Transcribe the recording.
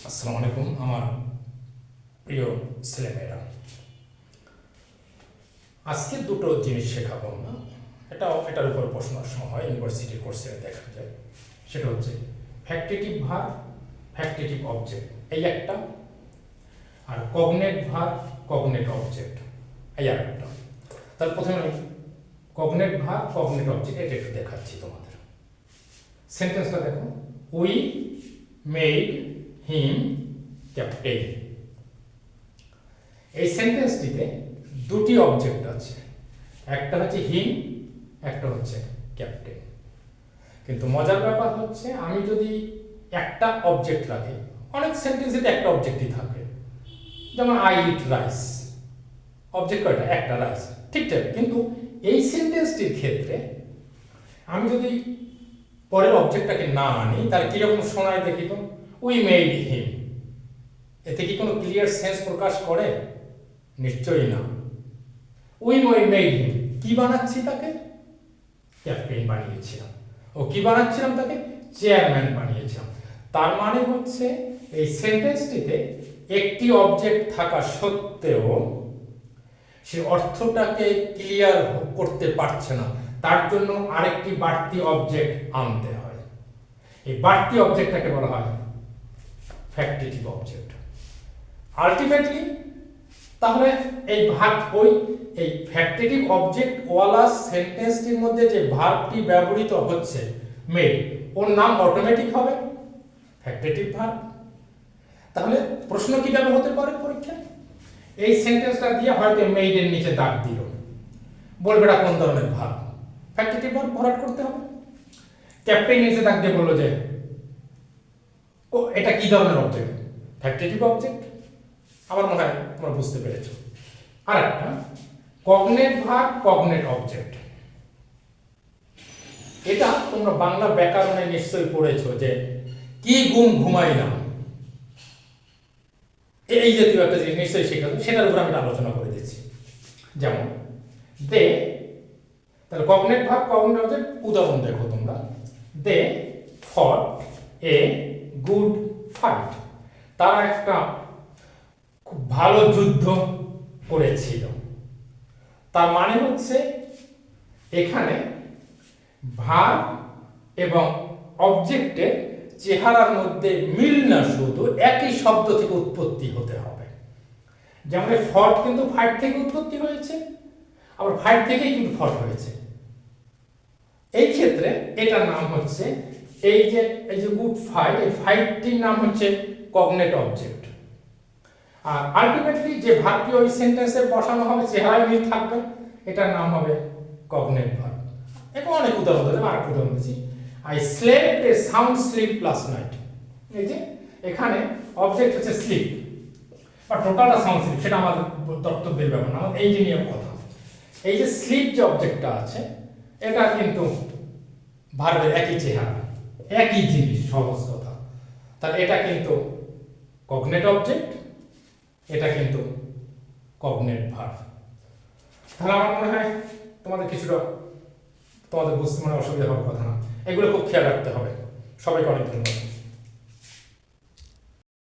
আসসালামু আলাইকুম আমার প্রিয় ছেলেমেয়েরা। আজকে দুটো জিনিস শেখাবো আমরা, এটার উপর প্রশ্ন হয় ইউনিভার্সিটির কোর্সে দেখা যায়। সেটা হচ্ছে ফ্যাক্টেটিভ ভার্ব, ফ্যাক্টেটিভ অবজেক্ট এই একটা, আর কগনেট ভার্ব, কগনেট অবজেক্ট এই আর একটা। তার প্রথমে আমি কগনেট ভার্ব, কগনেট অবজেক্ট এটা একটু দেখাচ্ছি তোমাদের। সেন্টেন্সটা দেখো, উই মেড হিম ক্যাপ্টেন। এই সেন্টেন্সটিতে দুটি অবজেক্ট আছে, একটা হচ্ছে হিম, একটা হচ্ছে ক্যাপ্টেন। কিন্তু মজার ব্যাপার হচ্ছে আমি যদি একটা অবজেক্ট রাখি, অনেক সেন্টেন্সে একটা অবজেক্টই থাকে, যেমন আই ইট রাইস, অবজেক্ট কয়টা? একটা, রাইস, ঠিকঠাক। কিন্তু এই সেন্টেন্সটির ক্ষেত্রে আমি যদি পরের অবজেক্টটাকে না আনি তাহলে কিরকম শোনায় দেখি তো? উই মেড হিম, এতে কি কোনো ক্লিয়ার সেন্স প্রকাশ করে? নিশ্চয়ই না। উই মেড হিম, কি বানাচ্ছি তাকে? ক্যাপ্টেন বানিয়েছিলাম। ও কি বানাচ্ছিলাম তাকে? চেয়ারম্যান বানিয়েছিলাম। তার মানে হচ্ছে এই সেন্টেন্সটিতে একটি অবজেক্ট থাকা সত্ত্বেও সে অর্থটাকে ক্লিয়ার করতে পারছে না, তার জন্য আরেকটি বাড়তি অবজেক্ট আনতে হয়। এই বাড়তি অবজেক্টটাকে বলা হয় ফ্যাক্টেটিভ অবজেক্ট। আলটিমেটলি তাহলে এই এই ফ্যাক্টেটিভ অবজেক্ট ওয়ালা সেন্টেন্সটির মধ্যে যে ভার্বটি ব্যবহৃত হচ্ছে মেড, ওর নাম অটোমেটিক হবে ফ্যাক্টেটিভ ভার্ব। তাহলে প্রশ্ন কিভাবে হতে পারে পরীক্ষায়? এই সেন্টেন্সটা দিয়ে হয়তো মেডের নিচে দাগ দিল, বলবে এটা কোন ধরনের ভার্ব? ফ্যাক্টেটিভ ভার্ব ভরাট করতে হবে। ক্যাপ্টেন নিচে দাগ দিয়ে বললো যে ও এটা কি ধরনের অবজেক্ট? Factitive object. আমার মনে হয় তোমরা বুঝতে পেরেছো। আর একটা কগনেট ভার্ব, কগনেট অবজেক্ট। এটা তোমরা বাংলা ব্যাকরণে নিশ্চয়ই পড়েছো যে কি ঘুম ঘুমাইলাম, এই জাতীয় একটা জিনিস নিশ্চয়ই শেখাবো, সেটার উপর আমি আলোচনা করে দিচ্ছি। যেমন দে, তাহলে কগনেট ভার্ব, কগনেট অবজেক্ট। উদাহরণ দেখো তোমরা, দে ফট এ গুড ফাইট, তারা একটা খুব ভালো যুদ্ধ করেছিল। তার মানে হচ্ছে এখানে ভার্ব এবং অবজেক্টের চেহারার মধ্যে মিল না, শুধু একই শব্দ থেকে উৎপত্তি হতে হবে। যেমন ফট কিন্তু ফাইট থেকে উৎপত্তি হয়েছে, আবার ফাইট থেকেই কিন্তু ফট হয়েছে। এই ক্ষেত্রে এটার নাম হচ্ছে এই যে গুড ফাইট, এই ফাইটটির নাম হচ্ছে কগনেট অবজেক্ট। আর আলটিমেটলি যে ভার্বটি ওই সেন্টেন্সে বসানো হবে, চেহারায় মিল থাকবে, এটার নাম হবে কগনেট ভার্ব। এখন অনেক উদাহরণ দেবো, আরেকটা উদাহরণ দিচ্ছি। I slept a sound sleep last night. এই যে এখানে অবজেক্ট হচ্ছে স্লিপ, বা টোটালটা সাউন্ড স্লিপ, সেটা আমাদের দপ্তব্যের ব্যাপার না, এই যে নিয়ে কথা। এই যে স্লিপ যে অবজেক্টটা আছে, এটা কিন্তু ভার্বের একই চেহারা, একই জিনিস, সহজ কথা। তাহলে এটা কিন্তু কগনেট অবজেক্ট, এটা কিন্তু কগনেট ভার্ব। তাহলে আমার মনে হয় তোমাদের বুঝতে অসুবিধা হওয়ার কথা না। এগুলো খুব খেয়াল রাখতে হবে। সবাইকে অনেক ধন্যবাদ।